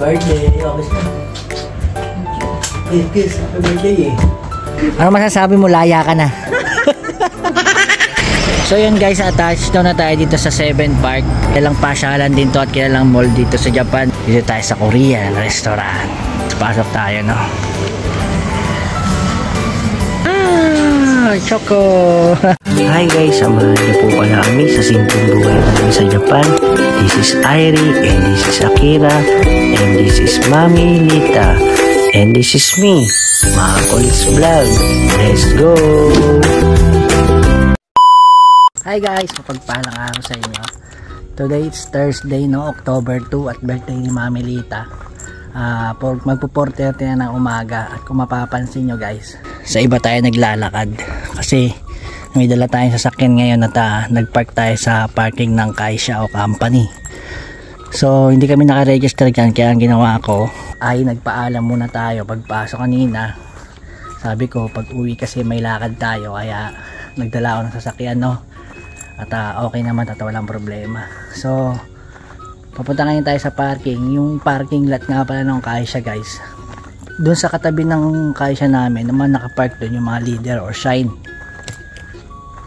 birthday. Obis na. Kiss. Happy birthday eh. Ano masasabi mo? Laya ka na. So yun guys, attached daw na tayo dito sa 7 Park. Kilalang pasyalan din to at kilalang mall dito sa Japan. Dito tayo sa Korean restaurant. Pasok tayo, no? Choco! Hi guys, samahan niyo po pala kami sa simpleng buhay namin sa Japan. This is Airi, and this is Akira, and this is Mami Lita, and this is me, Makols Vlog. Let's go! Hi guys, mapagpalang araw sa inyo. Today it's Thursday, no? October 2 at birthday ni Mami Lita. Magpo-4:30 na ng umaga. At kung mapapansin nyo guys, sa iba tayo naglalakad kasi may dala tayong sasakyan ngayon at nagpark tayo sa parking ng Kaisha o company. So hindi kami nakaregister dyan, kaya ang ginawa ko ay nagpaalam muna tayo pagpasok kanina. Sabi ko pag uwi kasi may lakad tayo, kaya nagdala ako ng sasakyan, no? At okay naman at walang problema. So papunta ngayon tayo sa parking. Yung parking lot nga pala ng Kaisha guys, doon sa katabi ng Kaisha namin naman nakapark doon yung mga leader or shine.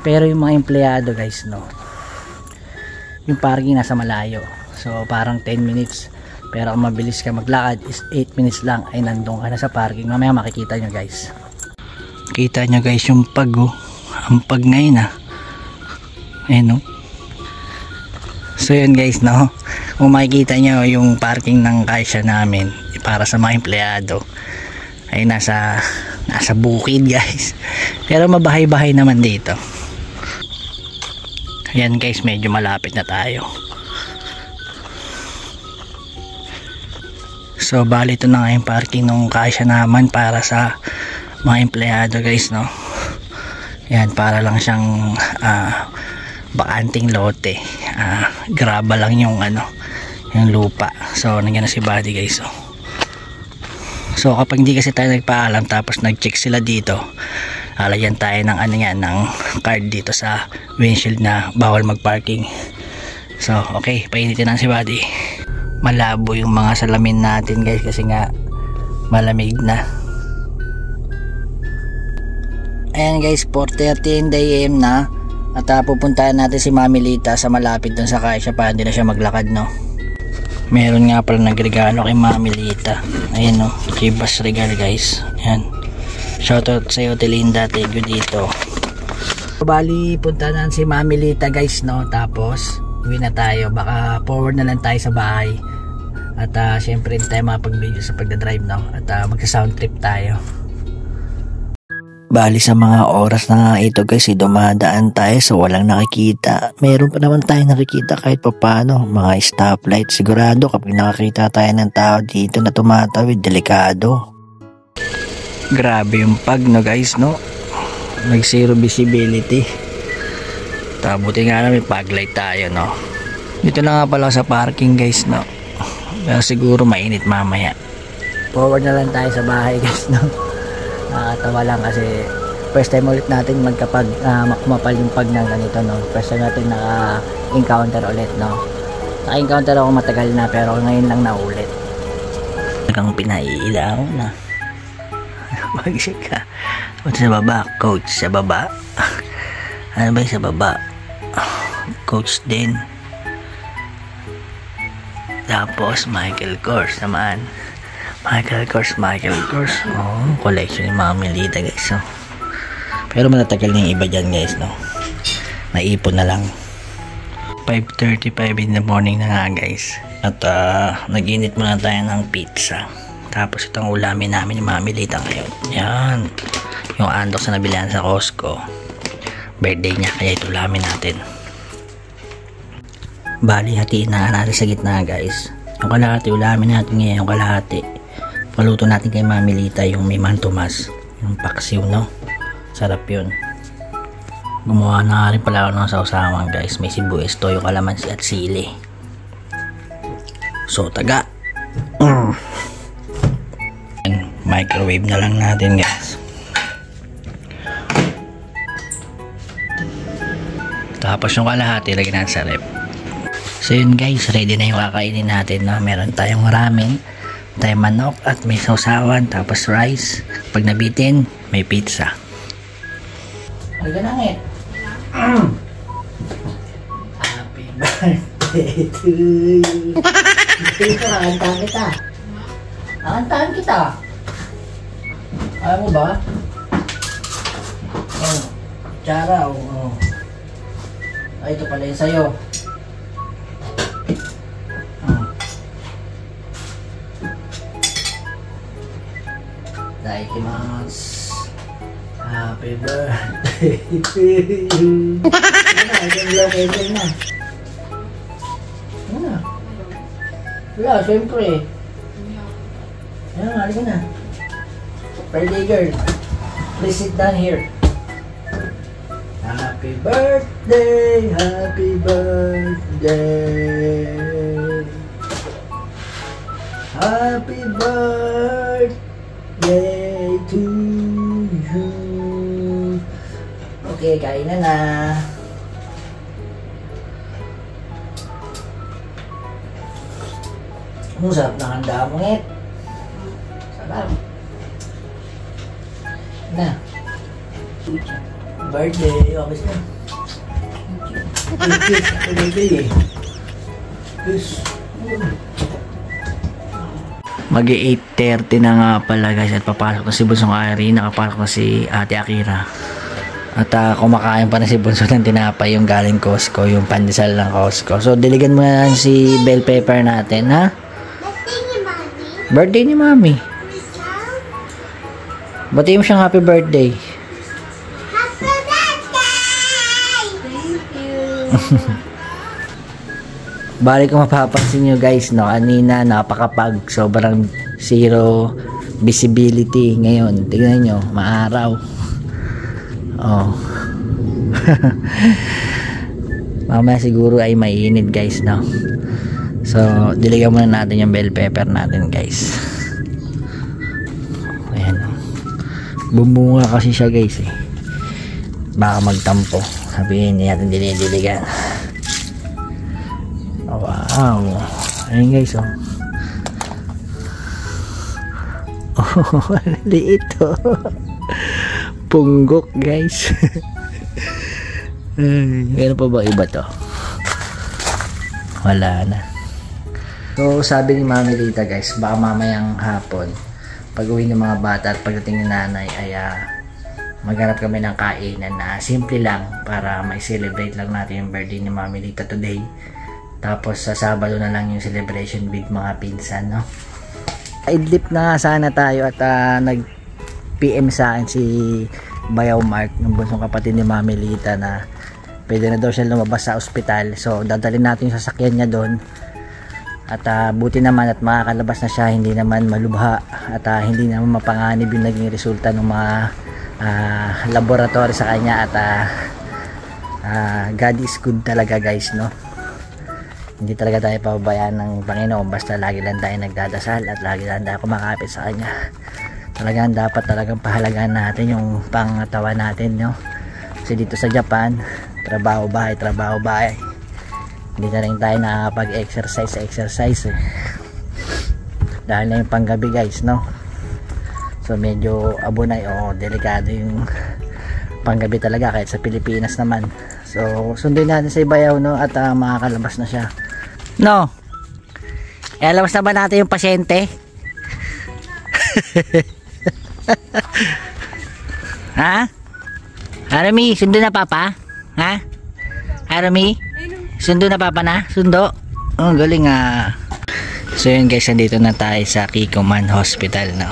Pero yung mga empleyado guys, no, yung parking nasa malayo. So parang 10 minutes. Pero kung mabilis ka maglakad is 8 minutes lang ay nandun ka na sa parking. Mamaya makikita nyo guys. Kita nyo guys yung pag, oh. Ang pag ngayon Ayan, no. So yun guys, no, kung makikita nyo yung parking ng Kaisha namin para sa mga empleyado ay nasa bukid guys. Pero mabahay-bahay naman dito. Ayan guys, medyo malapit na tayo. So bali ito na nga yung parking ng Kaisha naman para sa mga empleyado guys, no. Ayan, para lang siyang bakanting lote. Graba lang yung yung lupa. So nandiyan na si Buddy guys. So kapag hindi kasi tayo nagpaalam tapos nag-check sila dito, alagyan tayo ng ng card dito sa windshield na bawal mag-parking. So okay, painitin na si Buddy. Malabo yung mga salamin natin guys kasi nga malamig na. Ayan guys, 4:30 AM na. At pupuntahan natin si Mami Lita sa malapit dun sa Kaisha para hindi na siya maglakad, no. Meron nga pala nagregalo kay Mami Lita. Ayan, no, Chivas regalo guys. Ayan, shoutout sa iyo Telinda, thank you dito. Bali puntahan natin si Mami Lita guys, no. Tapos uwi na tayo, baka forward na lang tayo sa bahay. At syempre hindi tayo makapag-video sa pagdadrive, no. At magsa-sound trip tayo. Bali sa mga oras na nga ito guys, dumadaan tayo so walang nakikita. Meron pa naman tayo nakikita kahit papano, mga stoplight. Sigurado kapag nakakita tayo ng tao dito na tumatawid, delikado. Grabe yung pag, no guys, no. Nag zero visibility. Tabuti nga namin paglight tayo, no. Dito na nga pala sa parking guys, no. Pero siguro mainit mamaya. Forward na lang tayo sa bahay guys, no. Nakakatawa lang kasi first time ulit natin magkapag makumapal yung pag ng ganito, no. First time natin naka-encounter ulit, no. Naka-encounter ako matagal na pero ngayon lang naulit. Talagang pinaiilaw na. Magsik ka. Sa baba, coach, sa baba. Ano ba yung sa baba? Coach din. Tapos Michael Kors naman. Michael Kors. Oh, collection ni Mami Lita guys, no. Pero matatagal na yung iba dyan guys, no. Naipon na lang. 5:35 in the morning na nga guys. At nag-init muna tayo ng pizza. Tapos itong ulamin namin ni Mami Lita ngayon. Yan. Yung andox na nabilihan sa Costco. Birthday niya, kaya ito ulamin natin. Bali, hatiin na natin sa gitna guys. Yung kalahati, ulamin natin ngayon yung kalahati. Paluto natin kay Mami Lita yung may mantumas, yung paksiw, no. Sarap yun. Gumawa na rin pala ako ng sausawan guys. May sibuyas, toyo, kalamansi at sili. So taga microwave na lang natin guys. Tapos yung kalahati lagyan natin sa rep. So yun guys, ready na yung kakainin natin, no? Meron tayong ramen Tayo manok at may sausawan, tapos rice. Pag nabitin, may pizza. Halika na ngit. Happy birthday to you. Dito, kakantahan kita. Kakantahan kita. Ayaw mo ba? Oh, tsara. Oh. Ay, ito pala yung sayo. Daikimasu. Happy birthday to you. Ano na? Ano na? Wala, syempre. Ano na, halika na. Birthday girl. Please sit down here. Happy birthday, happy birthday. Happy birthday to you. Okay, kain na. Ang sarap na handa mo, ngit. Sarap. Na. Birthday, okay na. Happy birthday. Yes. Mag-8:30 na nga pala guys at papasok na si Bunsong Ari, nakapasok na si Ate Akira. At kumakain pa na si Bunso ng tinapay yung galing Costco, yung pandesal ng Costco. So diligan mo na si bell pepper natin, ha? Birthday ni Mami. Batiin mo siyang happy birthday. Happy birthday! Thank you. Balik ko mapapansin nyo guys, no, kanina napakapag sobrang zero visibility. Ngayon tingnan nyo, maaraw. Oh. Mamaya siguro ay mainit guys, no. So diligan muna natin yung bell pepper natin guys. Ayan, bumunga kasi siya guys eh. Baka magtampo, sabihin natin dinidiligan. Wow, ayun guys, oh. Oh, liit, oh. Punggok guys. Meron pa ba iba to? Wala na. So sabi ni Mami Lita guys, baka mamayang hapon pag uwi ng mga bata at pagdating ni nanay ay maghanap kami ng kainan na simple lang para may celebrate lang natin yung birthday ni Mami Lita today. Tapos sa Sabado na lang yung celebration with mga pinsan, no? Idlip na sana tayo at nag PM sa akin si Bayaw Mark, ng bunsong kapatid ni Mami Lita, na pwede na daw siya lumabas sa ospital. So dadalhin natin yung sasakyan niya doon. At buti naman at makakalabas na siya, hindi naman malubha at hindi naman mapanganib yung naging resulta ng mga laboratory sa kanya. At God is good talaga guys, no? Hindi talaga tayo pababayaan ng Panginoon, basta lagi lang tayo nagdadasal at lagi lang tayo kumakapit sa kanya. Talagang dapat talagang pahalagaan natin yung pangatawan natin, no? Kasi dito sa Japan, trabaho bahay, trabaho bahay. Hindi na rin tayo nakakapag-exercise eh. Dahil na yung panggabi guys, no? So medyo abunay o delikado yung panggabi talaga kahit sa Pilipinas naman. So sundin natin sa Ibayaw, no? At makakalabas na siya, no? Labas na ba natin yung pasyente? Ha? Arami, sundo na papa? Ha? Arami? Sundo na papa na? Sundo? Oh, galing ah. So yun guys, nandito na tayo sa Kikoman Hospital, no?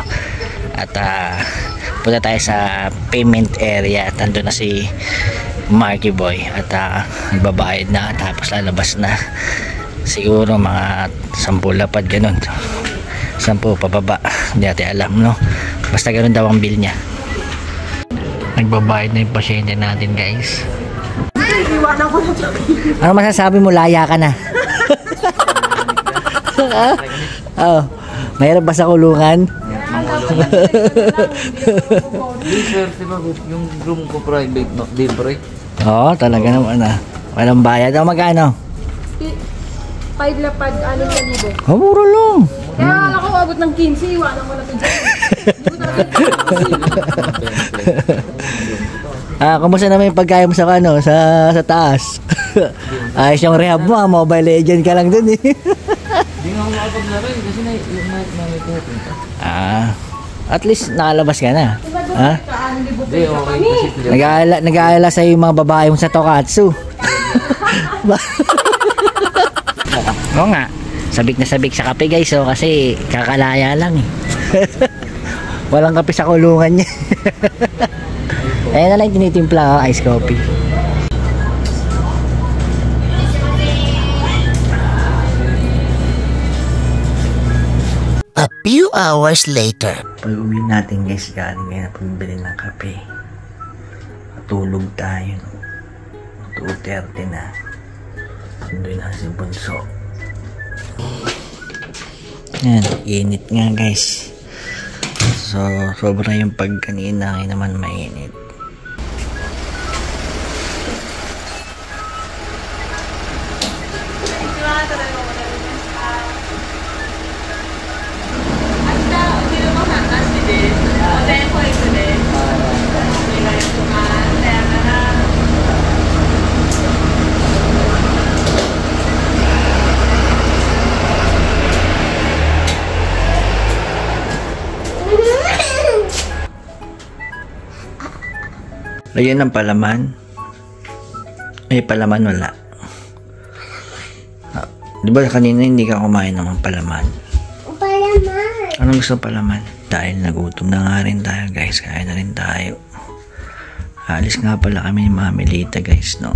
At punta tayo sa payment area at nandun na si Marky Boy at nagbabayad na, tapos lalabas na siguro mga 10 lapad ganun, 10 pababa, hindi natin alam, no? Basta ganun daw ang bill niya. Nagbabayad na yung pasyente natin guys. Ano masasabi mo, laya ka na? Oh, mayroon ba sa kulungan? Yung room ko private, no? Libre. Oo, talaga naman ah. Walang bayad. O magkano? 5 lapad, 6,000. Oh, mura lang. Kaya akala ko umabot ng 15, iwanan ko na ito dyan. Hindi ko talaga Kumusta naman yung pagkaya mo sa sa taas? Ayos yung rehab mo, Mobile Legend ka lang dun eh. Hindi nga ako makapaglaro kasi may pupunta. At least nakalabas ka na. Ha? Hindi, okay kasi clear. Nag-aalala sa'yo yung mga babae mo sa Tokatsu. Oo nga. Sabik na sabik sa kape guys, kasi kakalaya lang eh. Walang kape sa kulungan niya. Ayan na lang tinitimpla, ice coffee. A few hours later. Pag uwi natin guys, galing ngayon na pambili ng kape. Tulog tayo. 2:30 na. Sundoy na si Bunso. Yan, init nga guys. So, sobra yung pagkanina, ngayon naman mainit. Lagyan ng palaman. Palaman wala. Di ba kanina hindi ka kumain ng palaman? Palaman. Anong gusto palaman? Dahil nagutom na nga rin tayo guys. Kain na rin tayo. Alis nga pala kami ni Mami Lita guys, no?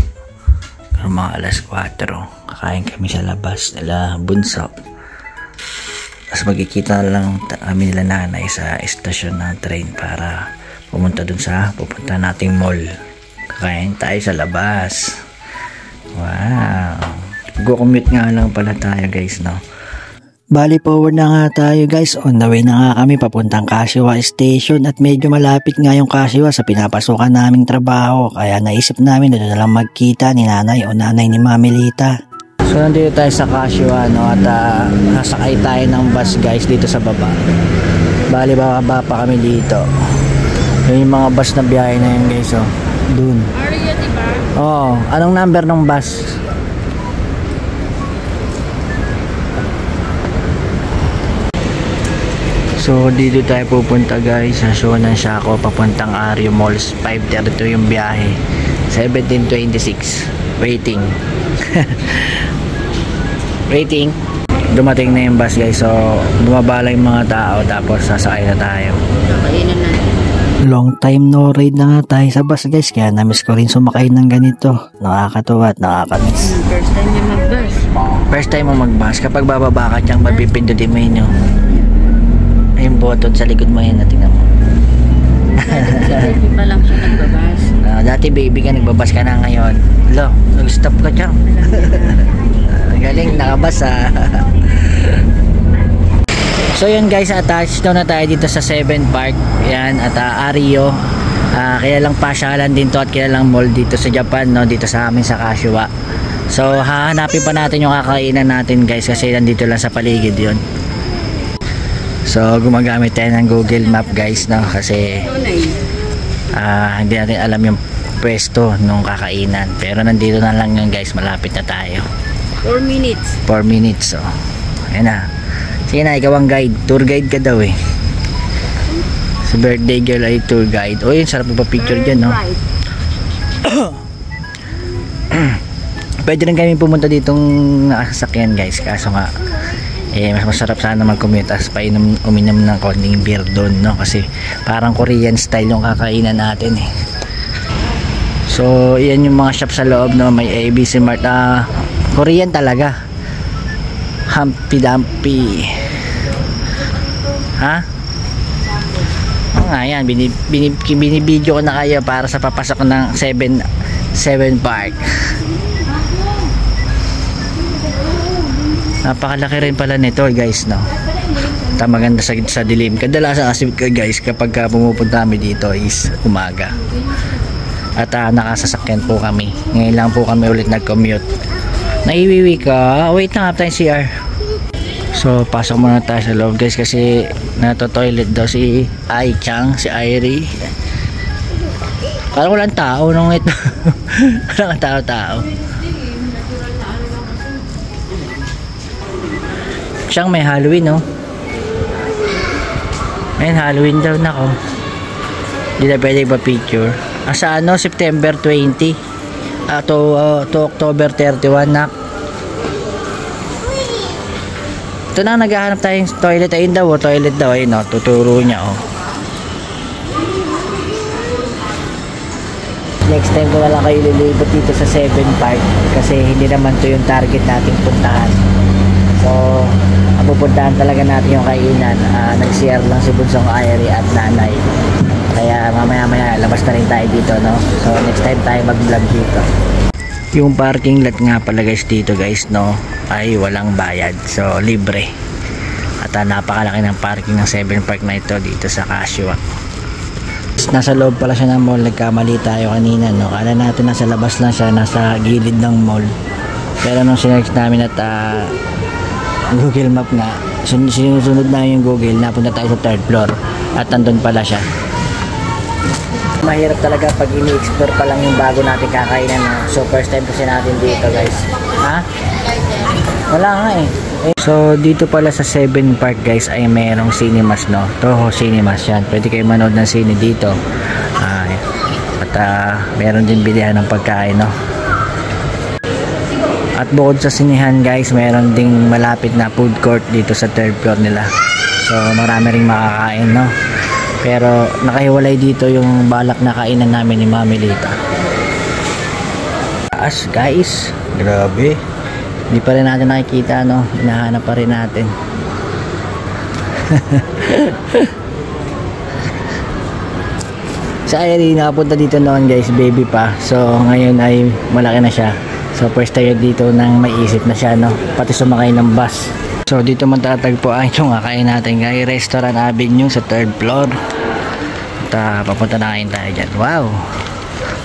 Pero mga alas 4. Kakain kami sa labas nila Bunso. Tapos magkikita lang kami nila nanay sa estasyon ng train para pupunta nating mall. Kakain tayo sa labas. Wow. Go-commute nga lang pala tayo guys, no? Bali forward na nga tayo guys. On the way na nga kami papuntang Kashiwa Station at medyo malapit nga yung Kashiwa sa pinapasukan naming trabaho. Kaya naisip namin na lang magkita ni nanay o nanay ni Mami Lita. So nandito tayo sa Kashiwa, no? At nasakay tayo ng bus guys dito sa baba. Bali bababa pa kami dito. Yun yung mga bus na biyahe na yun guys, oh. Dun. Aria, diba? Oo. Anong number ng bus? So dito tayo pupunta guys sa Shonan Shako papuntang Ario Malls. 5:32 yung biyahe. 17:26. Waiting. Waiting. Dumating na yung bus guys. So bumaba lang yung mga tao tapos sasakay na tayo. Kainan natin. Long time no ride na nga tayo sa bus guys, kaya namiss ko rin sumakay ng ganito. Nakakatuwa at nakakamiss. First time niya mag-bus. First time mo mag-bus, kapag bababa ka dyan, mapipindutin mo yun yung button sa likod mo yun, tingnan mo. Baby pa lang siya nagbabas. Dati baby ka, nagbabas ka na ngayon. Lo, nag-stop ka dyan. Galing, nakabas So yun guys, attached na tayo dito sa 7 Park. Yan, at Ario. Kaya lang pasyalan din to at kaya lang mall dito sa Japan, no? Dito sa amin sa Kashiwa. So hahanapin pa natin yung kakainan natin guys kasi nandito lang sa paligid yun. So gumagamit tayo ng Google Map guys, no? Kasi hindi natin alam yung pwesto nung kakainan. Pero nandito na lang yun guys, malapit na tayo. 4 minutes. 4 minutes, so ayan na. Sige na, ikaw ang guide. Tour guide ka daw eh. Sa birthday girl ay tour guide. O yun, sarap magpa-picture dyan, no? Pwede rin kami pumunta ditong nakasasakyan guys. Kaso nga, mas masarap sana mag-commute as uminom ng konting beer doon, no? Kasi parang Korean style yung kakainan natin eh. So, yan yung mga shop sa loob, no? May ABC Mart. Korean talaga. Humpy Dumpy. Ha? Oo nga yan, binibidyo ko na kayo para sa papasok ng 7 Park. Napakalaki rin pala nito guys, no? Maganda sa dilim. Kadalasan kasi guys kapag pumupunta kami dito is umaga. At nakasasakyan po kami. Ngayon lang po kami ulit nag-commute. Naiwiwi ka? Wait na nga tayo CR. So So pasok muna tayo sa loob guys kasi nato-toilet daw si Ai Chang, si Irie. Parang walang tao nung ito. Walang tao-tao. Chang, may Halloween no? Ayun, Halloween daw na ko. Hindi na pwede pa-picture. Sa ano, September 20 to October 31 na. Ito na, naghahanap tayong toilet. Ayun daw, toilet daw. Ayun o, tuturo niya o. Next time ko na lang kayo lilibot dito sa 7 Park kasi hindi naman to yung target nating puntahan. So, pupuntahan talaga natin yung kainan. Nag-share lang si Bunsong Irie at Nanay. Kaya mamaya labas na rin tayo dito, no? So, next time tayo mag-vlog dito. Yung parking lot nga pala guys dito guys, no, ay walang bayad. So, libre. At napakalaki ng parking ng 7 Park na ito dito sa Casio. Nasa loob pala siya ng mall. Nagkamali tayo kanina, no? Kala natin nasa labas lang siya, nasa gilid ng mall. Pero nung sinearch namin at Google Map nga, sinusunod namin yung Google, napunta tayo sa 3rd floor at nandun pala siya. Mahirap talaga pag ini-explore pa lang yung bago natin kakainan, no? So first time kasi natin dito guys. Ha? Wala nga eh. So dito pala sa 7 Park guys ay mayroong cinemas, no? Toho Cinemas yan. Pwede kayo manood ng sine dito. At meron din bilihan ng pagkain, no? At bukod sa sinihan guys, meron ding malapit na food court dito sa 3rd floor nila. So marami ring makakain, no? Pero nakahiwalay dito yung balak na kainan namin ni Mami Lita. Taas guys, grabe. Hindi pa rin natin nakikita, no? Hinahanap pa rin natin. Sa Irie nakapunta dito noon guys, baby pa. So ngayon ay malaki na siya. So first tayo dito nang maisip na siya, no? Pati sumakay ng bus. So dito matatagpuan yung kakain natin kay Restaurant Avenue sa 3rd floor. At papunta na kain tayo dyan. Wow!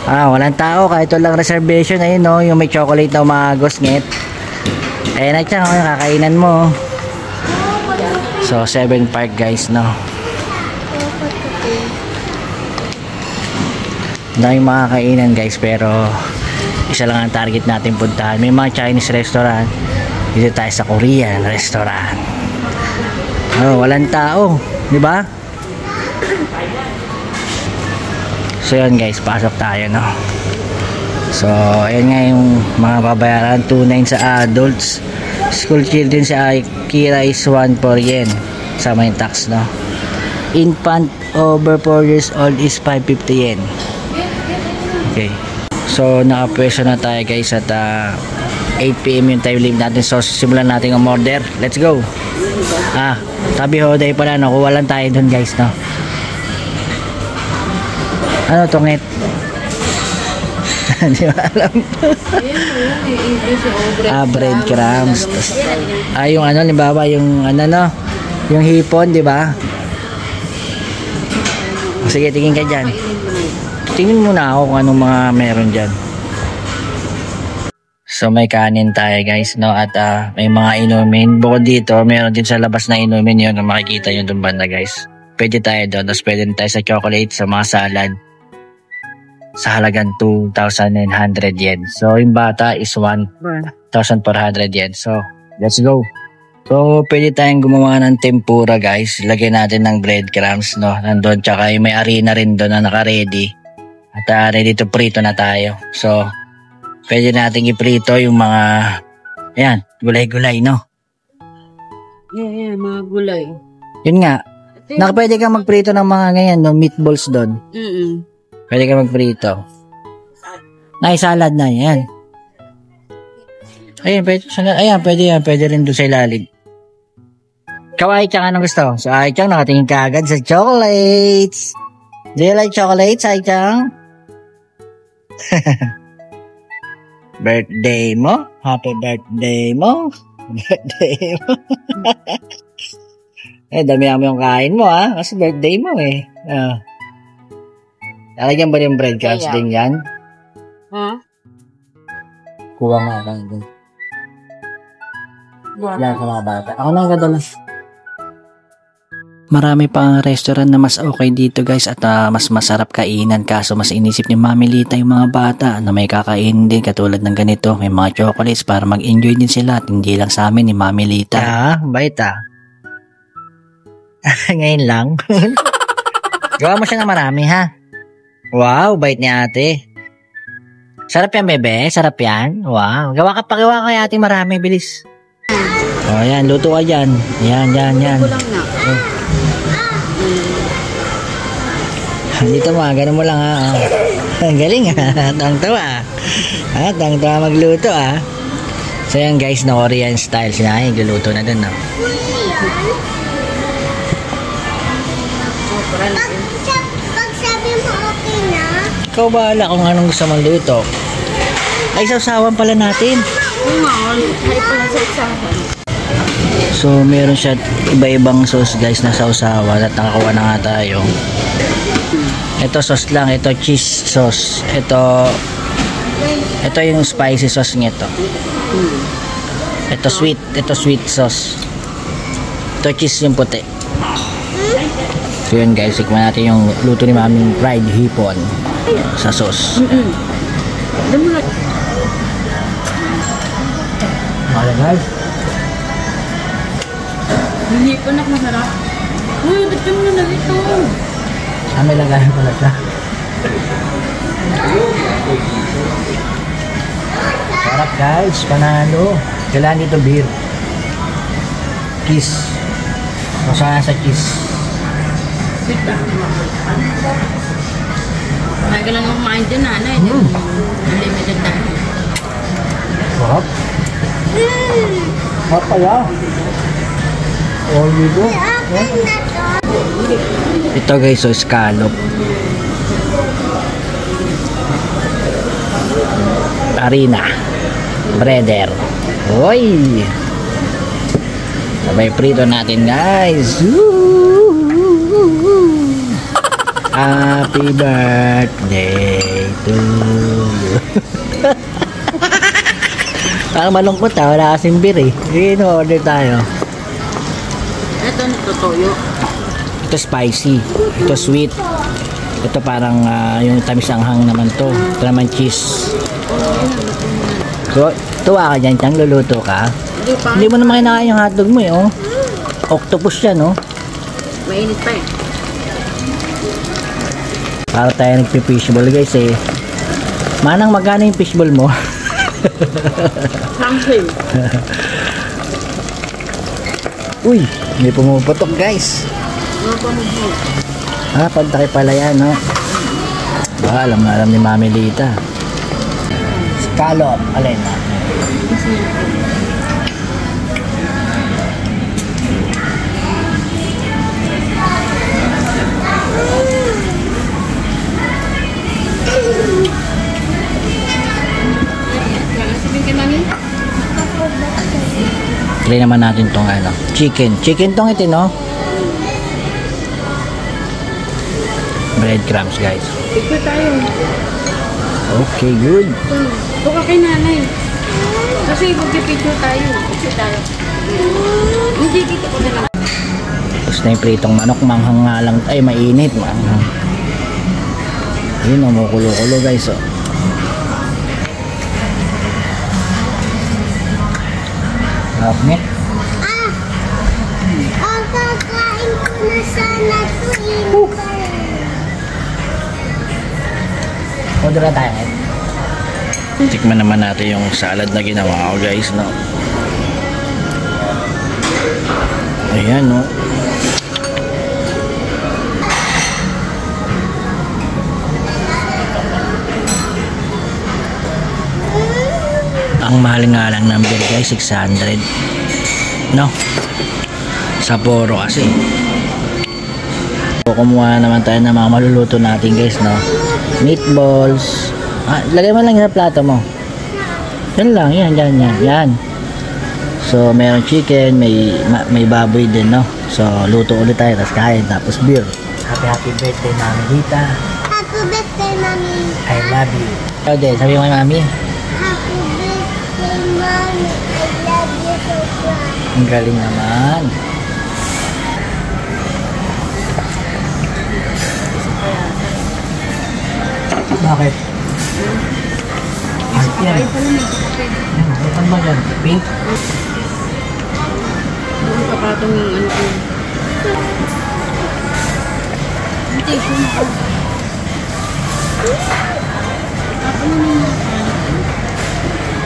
Walang tao kahit walang reservation. Ayun, no? Yung may chocolate na umagos ngit. Ayan na siya, yung kakainan mo. So 7 Park guys, no? Daming mga kainan guys, pero isa lang ang target natin puntahan. May mga Chinese restaurant. Dito tayo sa Korean restaurant. Walang tao, di ba? So yun guys, pasok tayo, no? So ayan nga yung mga babayaran. 2.9 sa adults. School children sa Kira is 1 per yen. Sama yung tax, no? Infant over 4 years old is 550 yen. Okay. So nakapwesto na tayo guys at 8 PM yung time limit natin. So simulan natin ang order. Let's go. Tabi Hoday pala, no? Kuha lang tayo dun guys, no? Ano to, ngit? Hindi ba alam? Breadcrumbs. Yung ano, limbawa yung ano, no? Yung hipon, di ba? Sige, tingin ka dyan. Tingin muna ako kung anong mga meron dyan. So may kanin tayo guys, no? At may mga inumin. Bukod dito, meron din sa labas na inumin yun. Makikita yun doon banda guys. Pwede tayo doon. Tapos pwede tayo sa chocolate, sa mga salad. Sa halagang 2,900 yen. So yung bata is 1,400 yen. So let's go. So pwede tayong gumawa ng tempura guys. Lagyan natin ng breadcrumbs, no? Nandun, tsaka yung may harina rin doon na naka-ready. At ready to prito na tayo. So pwede natin iprito yung mga ayan, gulay-gulay, no? Yeah, mga gulay. Yun nga. Pwede kang magprito ng mga ganyan, no? Meatballs doon. Pwede kang magprito. Salad na yan. Ayan, pwede salad. Ayan, pwede yan. Pwede rin doon sa ilalim. Kawaii Chang, anong gusto? So, Ai Chang, nakatingin ka agad sa chocolates. Do you like chocolates, Ai Chang? Birthday mo? Happy birthday mo? Birthday mo? Damihan mo yung kain mo, ha? Kasi birthday mo, eh. Lalagyan ba yung breadcrumbs din yan? Ha? Kuha nga lang din. Yan sa mga bata. Ako na ang gadala. Marami pang restaurant na mas okay dito guys at mas masarap kainan, kaso mas inisip ni Mami Lita yung mga bata na may kakain din katulad ng ganito. May mga chocolates para mag-enjoy din sila at hindi lang sa amin ni Mami Lita. Bait Ngayon lang. Gawa mo siya ng marami ha. Wow, bait ni ate. Sarap yan bebe, sarap yan. Wow, gawa kay ate marami, bilis. O yan, luto ka dyan. Yan. Kulang na. Dito mo, ganun mo lang ha. Ang galing ha. Tang-tawa. Tang-tawa magluto ha. So yan guys, na Korean style. Sinahay, gluluto na dun. Pag sabi mo okay na, Ikaw bahala kung anong gusto mong luto. Ay, sausawan pala natin. Oo nga, ay pala sa isahan. So meron siya iba-ibang sauce guys na sausawan at nakakuha na nga tayo. Ito sauce lang, ito cheese sauce. Ito yung spicy sauce nito. Ito sweet sauce. Ito cheese yung puti. So yun guys, tikman natin yung luto ni Maming fried hipon sa sauce. Okay guys. Hindi po masarap. Uy, ba't yung na ito? May lagayan pala siya. Sarap guys, panalo. Kailangan dito beer. Kiss. Masaya sa kiss. Kaya ka lang kumain dyan, nanay. Unlimited na. Sarap. Sarap pala. All dito. Ito guys, so scallop. Harina. Breader. Uy! Sabay prito natin guys. Happy birthday to you. Parang malungkot wala kasing beer in-order tayo. Ito natutuyo. Ito spicy, ito sweet, ito parang yung tamis anghang naman to. Ito naman cheese. So, tuwa ka dyan, Chang, luluto ka. Hindi mo naman kinakain yung hotdog mo Octopus yan Mainit pa Para tayo nagpi-fishball guys Manang, magkano yung fishball mo? Something. Uy, may pumuputok guys. Pagtaki pala yan, alam na alam ni Mami Lita. Scallop, alin na. Try naman natin tong chicken tong ito breadcrumbs guys. Picture tayo. Okay, good. Ito ka kay nanay. Kasi mag-picture tayo. Picture tayo. Hindi dito ko na lang. Tapos na yung pritong manok, manghang nga lang. Ay, mainit, manghang. Yun, umukulo-kulo guys Sarap niya. kakain ko na sana ito Order na tayo. Tikman naman natin yung salad na ginawa ko guys, Ayan, Ang mahal nga lang ng beer guys, 600. Sa Poro kasi. So, kumuha naman tayo ng mga maluluto natin guys, Meatballs. Lagay mo lang sa plato mo. Yan lang, yan. So, meron chicken, may baboy din, So, luto ulit tayo, tapos kain, tapos beer. Happy birthday, Mami Lita. Happy birthday, Mami. I love you. Ikaw din, sabi mo kay Mami. Happy birthday, Mami. I love you so much. Ang galing naman. Bakit? Art yan. Ano ba yan? Pink? Buong kapatong yung ano ko. Hindi, kung ako. Tapos na yung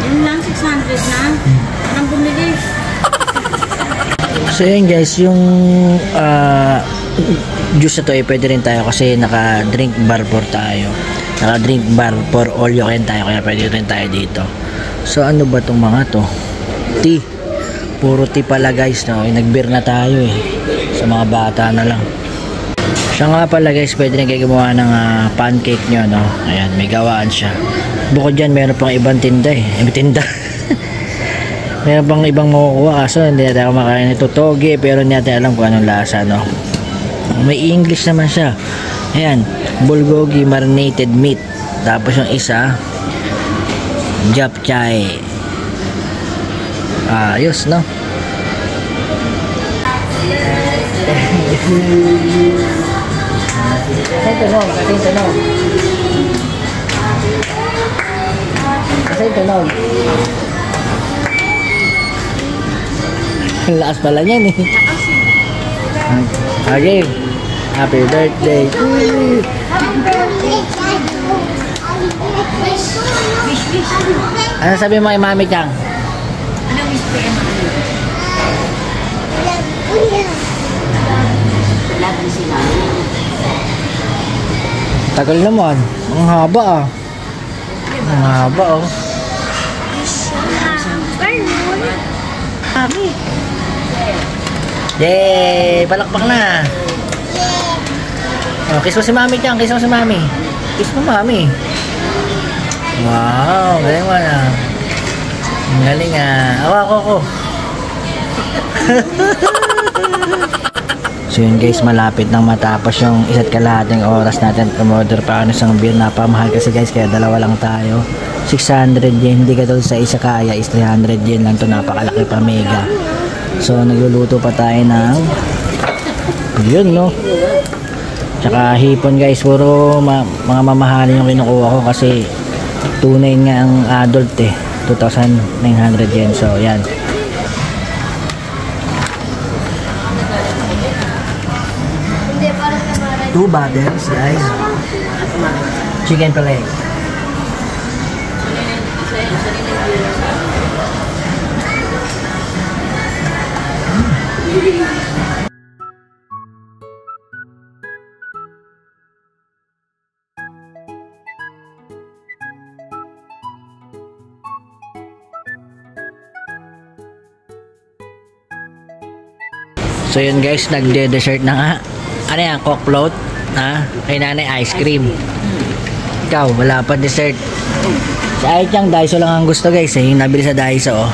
yun lang, 600 na. Anong bumili? So yun guys, yung juice na to pwede rin tayo kasi naka drink bar for tayo. Naka drink bar for all you can tayo, kaya pwede rin tayo dito. So ano ba tong mga to? Tea. Puro tea pala guys, no? Nag-beer na tayo eh. Sa mga bata na lang. Siya nga pala guys, pwede rin kayo gumawa ng pancake nyo, no? Ayan, may gawaan siya. Bukod dyan, meron pang ibang tinda eh. Tinda. Meron pang ibang makukuha kaso hindi natin kumakain ito toge, pero hindi natin alam kung anong lasa, no? May English naman siya. Ayan, bulgogi marinated meat. Tapos yung isa, japchae. Ayos, no? Kasi tunog. Lakas pala niyan eh. Okay. Happy birthday to you. Ano sabi mo kay Mami Chang? Tagal naman. Ang haba ah. Ang haba oh. Mami. Yay! Palakpak na. Oh, kiss mo si Mami Chang. Kiss mo si Mami. Kiss mo Mami. Wow, galing mo na. Ang galing ah. Ako. So yun guys, malapit nang matapos yung isa't kalahating oras natin umorder pa ano isang beer. Napamahal kasi guys, kaya dalawa lang tayo. 600 yen, hindi ka doon sa isa kaya is 300 yen lang to, napakalaki pa mega. So nagluluto pa tayo ng yun no. Tsaka hipon guys, puro mga mamahalin yung kinukuha ko kasi tunay nga ang adult eh, 2,900 yen. So yan. Two butters guys, chicken fillet. So yun guys, nagde-dessert na nga. Ano yan? Coke float? Ha? Kay nanay ice cream. Ikaw, wala pa dessert. Si Aichang, Daiso lang ang gusto guys eh. Yung nabili sa Daiso oh.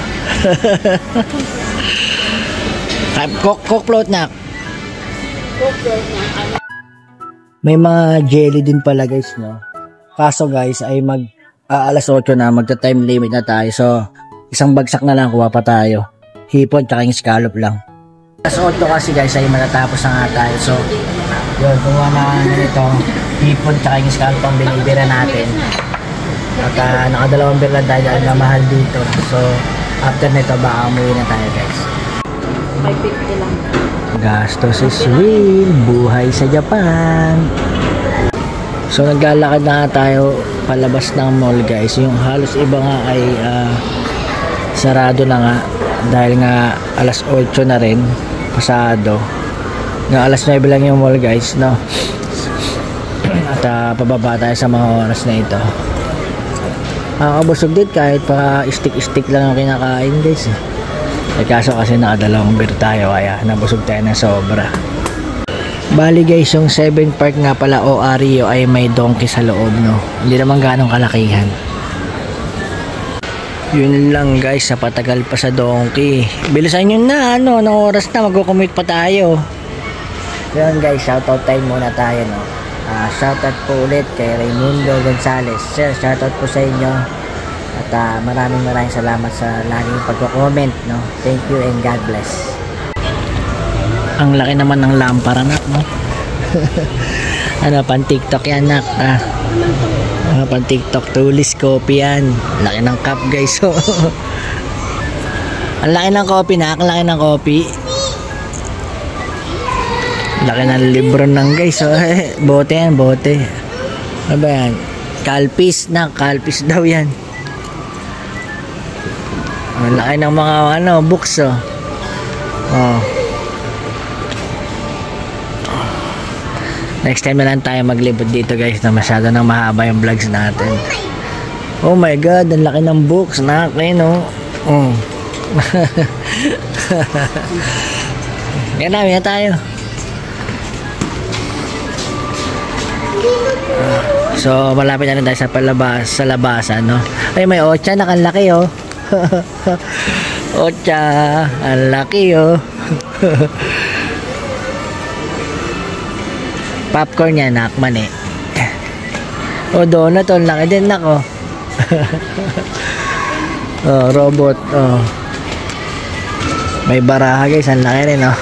Coke float na. May mga jelly din pala guys no. Kaso guys ay alas 8 na, magta-time limit na tayo. So isang bagsak na lang kuha pa tayo. Hipon tsaka yung scallop lang. Alas 8 kasi guys ay matatapos na nga tayo. So yun, kumuha na nito hipon tsaka yung scallop ang binibira natin. At nakadalawang beer lang tayo dahil na mahal dito. So after nito baka umuwi na tayo guys. 550 lang. Gastos is real. Buhay sa Japan. So naglalakad na tayo palabas ng mall guys. Yung halos iba nga ay sarado na nga dahil nga alas 8 na rin pasado. Nga alas 9 lang yung mall guys no. At pababa tayo sa mga oras na ito. Nakakabusog din kahit pa stick lang ang kinakain guys eh. Kaso kasi nakadalawang beer tayo kaya nabusog tayo na sobra. Bali guys, yung 7 Park nga pala o Ario ay may donkey sa loob no. Hindi naman ganong kalakihan. Yun lang guys, sa patagal pa sa donkey. Bilisan nyo na ano, ng oras na magko-commute pa tayo. Yun guys, shoutout time muna tayo no. Shoutout po ulit kay Raimundo Gonzales. Sir, shoutout po sa inyo. At maraming salamat sa laging pagko-comment, no? Thank you and God bless. Ang laki naman ng lampara, nak, no? Ano, pan TikTok yan, nak. Pan TikTok, tulis, copy yan. Laki ng cup, guys. Ang laki ng copy, nak. Ang laki ng copy. Laki ng libro ng guys. Bote yan, bote. Ano ba yan? Kalpis, nak. Kalpis daw yan. Ang laki ng mga books, oh. Next time na lang tayo maglibot dito, guys, na masyado nang mahaba yung vlogs natin. Oh my god, ang laki ng books, nak, no? Yan na tayo. So malapit na rin tayo sa labasan, no? Ay, may Ocha, nakalaki, oh. Ocha, ang laki, oh. Popcorn yan, nak, mani. Oh, donut, oh, laki din, nak, oh. Oh, robot, oh. May baraha, guys, ang laki rin, oh.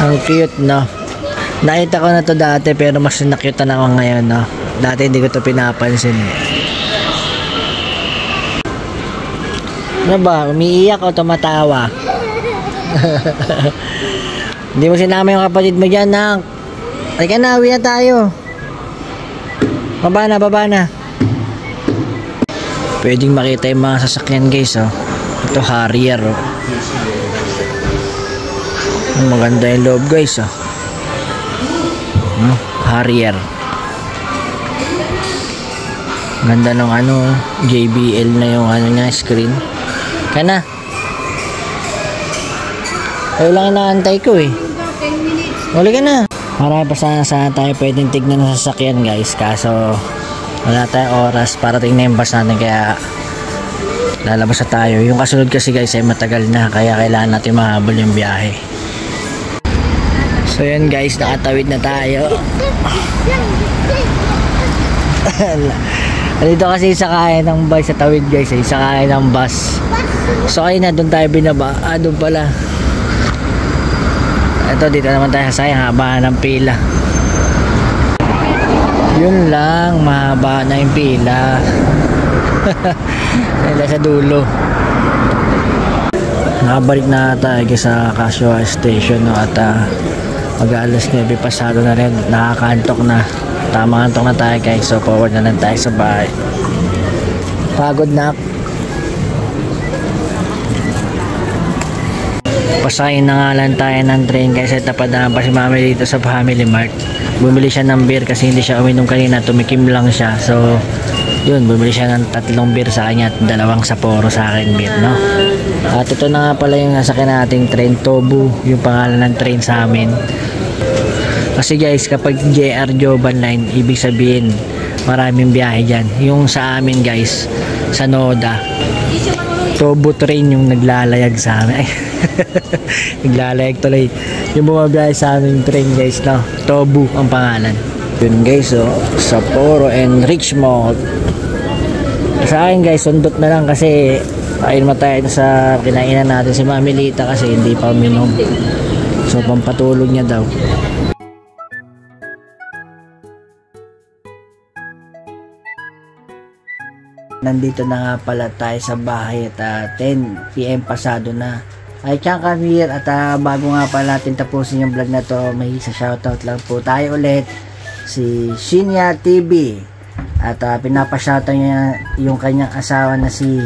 Ang cute, no? Nakita ko na to dati, pero mas nakita na ako ngayon, no? Dati hindi ko to pinapansin, eh. Ano ba? Umiiyak o tumatawa? Hindi mo sinama yung kapatid mo dyan, nak. Halika na, uwi na tayo. Baba na, baba na. Pwedeng makita yung mga sasakyan, guys, oh. Ito, Harrier, oh. Maganda yung loob, guys, oh. Harrier. Ganda ng JBL na yung niya, screen. Kaya na. Ayaw lang inaantay ko, eh. Uli ka na. Marami pa sana tayo pwedeng tignan ng sasakyan, guys. Kaso wala tayong oras para tignan yung bus natin, kaya lalabas na tayo. Yung kasunod kasi, guys, ay matagal na, kaya kailangan natin mahabol yung biyahe. So yun, guys, nakatawid na tayo. Dito kasi isakayan ng bus sa tawid, guys, isakayan ng bus. So kayo na, doon tayo binaba. Doon pala. Ito, dito naman tayo sasayang, haba ng pila. Yun lang, mahaba na yung pila. Nila sa dulo. Nakabalik na tayo sa Casio Station, no? At mag-aalas 9 pasado na rin. Nakakantok na. Tama kantok na tayo, guys. So forward na lang tayo sa bahay. Pagod na. Pasayin na nga lang tayo ng train, guys. At napadaan pa si Mami dito sa Family Mart. Bumili siya ng beer kasi hindi siya uminom kanina. Tumikim lang siya. So yun, bumili siya ng 3 beer sa kanya at 2 Sapporo sa akin beer, no? At ito na nga pala yung nasakyan nating train, Tobu, yung pangalan ng train sa amin. Kasi, guys, kapag JR Joban Line, ibig sabihin maraming biyahe dyan. Yung sa amin, guys, sa Noda, Tobu train yung naglalayag sa amin. Ay, naglalayag tuloy. Yung bumabiyahe sa amin train, guys, no? Tobu ang pangalan. Yun, guys, Sapporo and Richmond. Sa akin, guys, sundot na lang kasi kain tayo sa kinainan natin si Mami Lita kasi hindi pa uminom. So pampatulog niya daw. Nandito na nga pala tayo sa bahay at 10 PM pasado na. Ay, Chang Kamir, at bago nga pala natin tapusin yung vlog na to, may isa shoutout lang po tayo ulit, si Shinya TV. At pinapashoutout niya yung kanyang asawa na si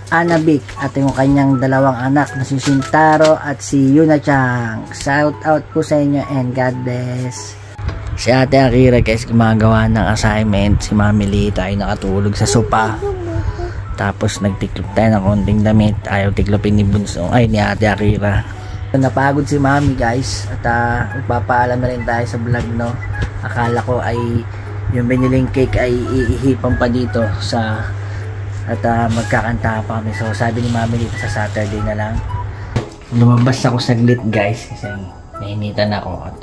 Anabik at yung kanyang 2 anak na si Shintaro at si Yuna Chang. Shoutout po sa inyo and God bless. Si Ate Akira, guys, gumagawa ng assignment. Si Mami Lita ay nakatulog sa sopa. Tapos nagtiklop tayo ng konting damit. Ayaw tiklopin ni Bunso, ay ni Ate Akira. Napagod si Mami, guys. At magpapaalam na rin tayo sa vlog, no? Akala ko ay yung biniling cake ay iihipan pa dito sa at magkakanta pa kami. So sabi ni Mami dito sa Saturday na lang. Lumabas ako saglit, guys, kasi nainitan ako at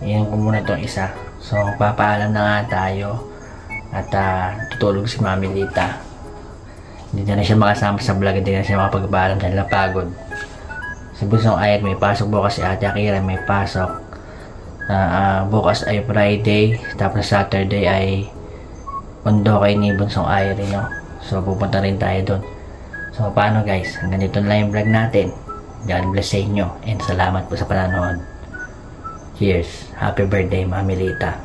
iyan ko muna itong isa. So papaalam na nga tayo At tutulog si Mami Lita. Hindi na siya makasama sa vlog, hindi na siya makapagpaalam dahil napagod. Si Bunsong Ayer may pasok bukas, si Ate Akira may pasok. Bukas ay Friday, tapos Saturday ay Undoke ni Bunsong Ayer, no? So pupunta rin tayo doon. So paano guys, hanggang dito na lang yung vlog natin. God bless sa inyo and salamat po sa panonood. Cheers! Happy birthday Mami Lita!